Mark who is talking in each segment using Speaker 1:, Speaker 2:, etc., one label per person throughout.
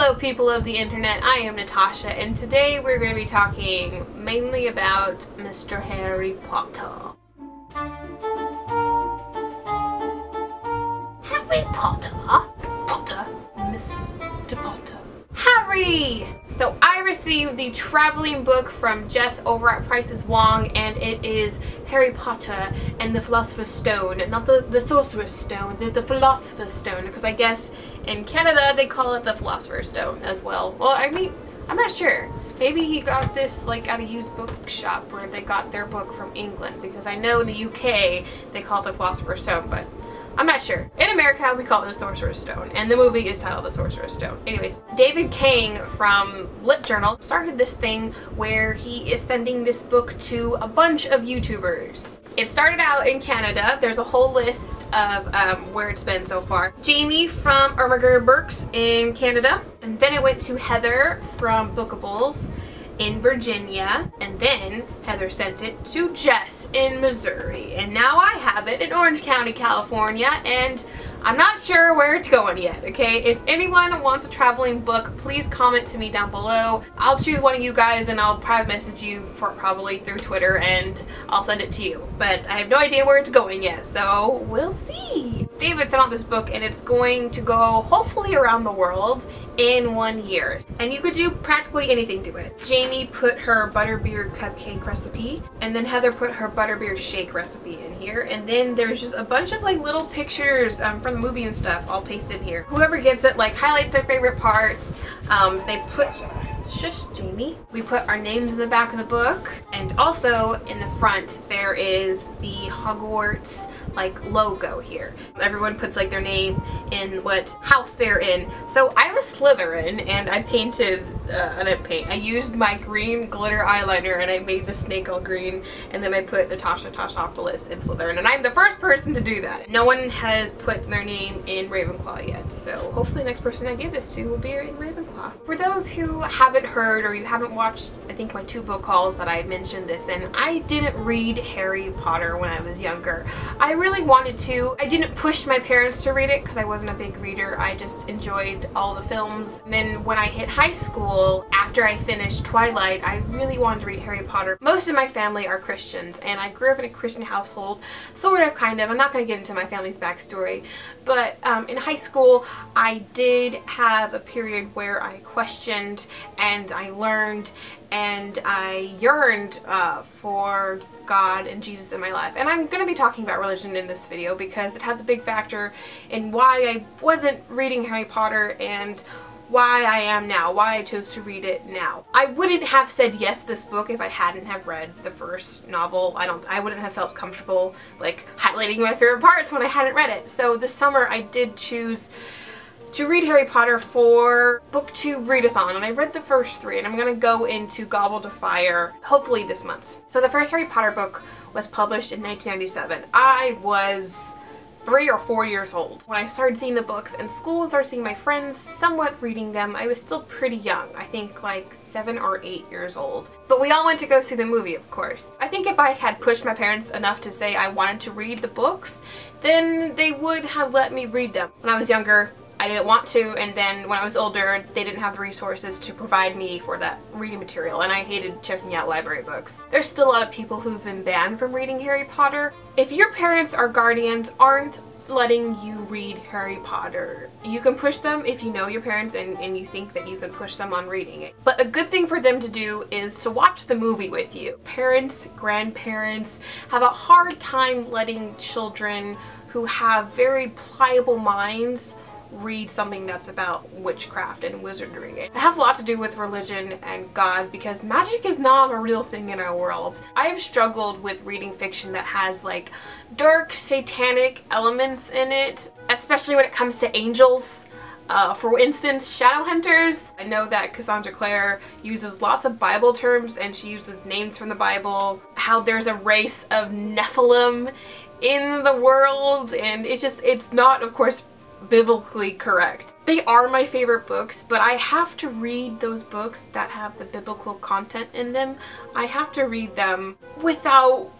Speaker 1: Hello people of the internet, I am Natasha and today we're going to be talking mainly about Mr. Harry Potter. Harry Potter? Potter? Mr. Potter. Harry! So I received the traveling book from Jess over at Price's Wong, and it is Harry Potter and the Philosopher's Stone. Not the Sorcerer's Stone, the Philosopher's Stone, because I guess in Canada they call it the Philosopher's Stone as well. Well, I mean, I'm not sure. Maybe he got this like at a used bookshop where they got their book from England, because I know in the UK they call it the Philosopher's Stone, but I'm not sure. In America, we call it the Sorcerer's Stone, and the movie is titled The Sorcerer's Stone. Anyways, David Kang from Lit Journal started this thing where he is sending this book to a bunch of YouTubers. It started out in Canada. There's a whole list of where it's been so far. Jamie from Ermiger Burks in Canada, and then it went to Heather from Bookables in Virginia, and then Heather sent it to Jess in Missouri, and now I have it in Orange County, California, and I'm not sure where it's going yet, okay? If anyone wants a traveling book, please comment to me down below. I'll choose one of you guys and I'll private message you probably through Twitter and I'll send it to you. But I have no idea where it's going yet, so we'll see. David sent out this book and it's going to go hopefully around the world in 1 year. And you could do practically anything to it. Jamie put her butterbeer cupcake recipe, and then Heather put her butterbeer shake recipe in here, and then there's just a bunch of like little pictures from the movie and stuff all pasted in here. Whoever gets it like highlights their favorite parts. They put shush Jamie. We put our names in the back of the book, and also in the front there is the Hogwarts like logo here. Everyone puts like their name in what house they're in. So I was Slytherin, and I painted, I used my green glitter eyeliner and I made the snake all green, and then I put tasha.c.polis in Slytherin, and I'm the first person to do that. No one has put their name in Ravenclaw yet, so hopefully the next person I give this to will be in Ravenclaw. For those who haven't heard or you haven't watched, I think my 2 book hauls that I mentioned this in, I didn't read Harry Potter when I was younger. I really wanted to. I didn't push my parents to read it because I wasn't a big reader. I just enjoyed all the films. And then when I hit high school, after I finished Twilight, I really wanted to read Harry Potter. Most of my family are Christians, and I grew up in a Christian household, sort of, kind of. I'm not going to get into my family's backstory, but in high school, I did have a period where I questioned and I learned and I yearned for God and Jesus in my life. And I'm going to be talking about religion in this video because it has a big factor in why I wasn't reading Harry Potter and why I am now, why I chose to read it now. I wouldn't have said yes to this book if I hadn't have read the first novel. I wouldn't have felt comfortable like highlighting my favorite parts when I hadn't read it. So this summer I did choose to read Harry Potter for Book 2 readathon, and I read the first 3, and I'm going to go into Gobble to Fire hopefully this month. So the first Harry Potter book was published in 1997. I was 3 or 4 years old when I started seeing the books in school and started seeing my friends somewhat reading them. I was still pretty young, I think like 7 or 8 years old. But we all went to go see the movie, of course. I think if I had pushed my parents enough to say I wanted to read the books, then they would have let me read them. When I was younger, I didn't want to, and then when I was older, they didn't have the resources to provide me for that reading material, and I hated checking out library books. There's still a lot of people who've been banned from reading Harry Potter. If your parents or guardians aren't letting you read Harry Potter, you can push them if you know your parents and you think that you can push them on reading it. But a good thing for them to do is to watch the movie with you. Parents, grandparents have a hard time letting children who have very pliable minds read something that's about witchcraft and wizardry. It has a lot to do with religion and God, because magic is not a real thing in our world. I have struggled with reading fiction that has like dark satanic elements in it, especially when it comes to angels. For instance, shadow hunters. I know that Cassandra Clare uses lots of Bible terms and she uses names from the Bible. How there's a race of Nephilim in the world, and it's not, of course, biblically correct. They are my favorite books, but I have to read those books that have the biblical content in them. I have to read them without,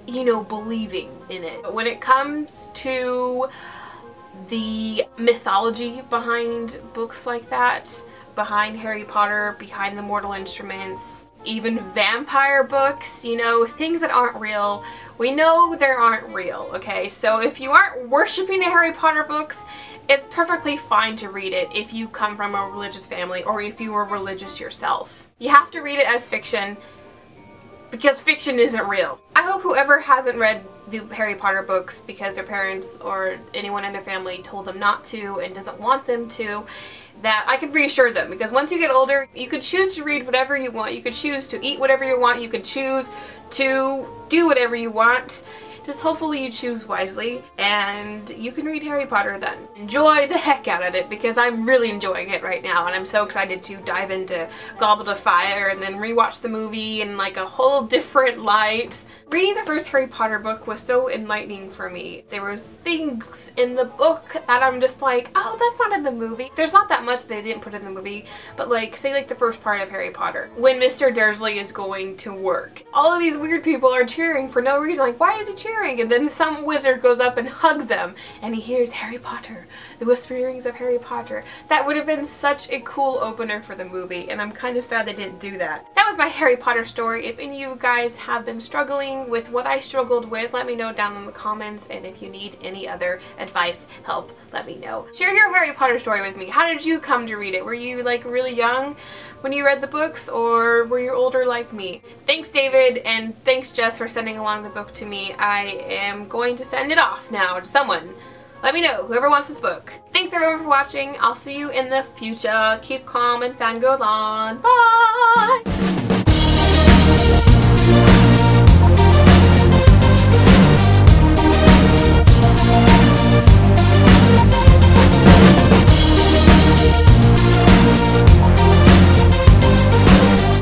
Speaker 1: you know, believing in it. When it comes to the mythology behind books like that, behind Harry Potter, behind the Mortal Instruments, even vampire books, you know, things that aren't real. We know they aren't real, okay? So if you aren't worshiping the Harry Potter books, it's perfectly fine to read it if you come from a religious family or if you are religious yourself. You have to read it as fiction because fiction isn't real. I hope whoever hasn't read the Harry Potter books because their parents or anyone in their family told them not to and doesn't want them to, that I could reassure them, because once you get older, you could choose to read whatever you want, you could choose to eat whatever you want, you could choose to do whatever you want. Just hopefully you choose wisely and you can read Harry Potter then. Enjoy the heck out of it, because I'm really enjoying it right now and I'm so excited to dive into Goblet of Fire and then rewatch the movie in like a whole different light. Reading the first Harry Potter book was so enlightening for me. There was things in the book that I'm just like, oh, that's not in the movie. There's not that much they didn't put in the movie, but like, say like the first part of Harry Potter, when Mr. Dursley is going to work. All of these weird people are cheering for no reason, like, why is he cheering? And then some wizard goes up and hugs them and he hears Harry Potter, the whisperings of Harry Potter. That would have been such a cool opener for the movie, and I'm kind of sad they didn't do that. That was my Harry Potter story. If any of you guys have been struggling with what I struggled with, let me know down in the comments, and if you need any other advice, help, let me know. Share your Harry Potter story with me. How did you come to read it? Were you like really young when you read the books, or were you older like me? Thanks David, and thanks Jess for sending along the book to me. I am going to send it off now to someone. Let me know, whoever wants this book. Thanks everyone for watching. I'll see you in the future. Keep calm and fangirl on. Bye!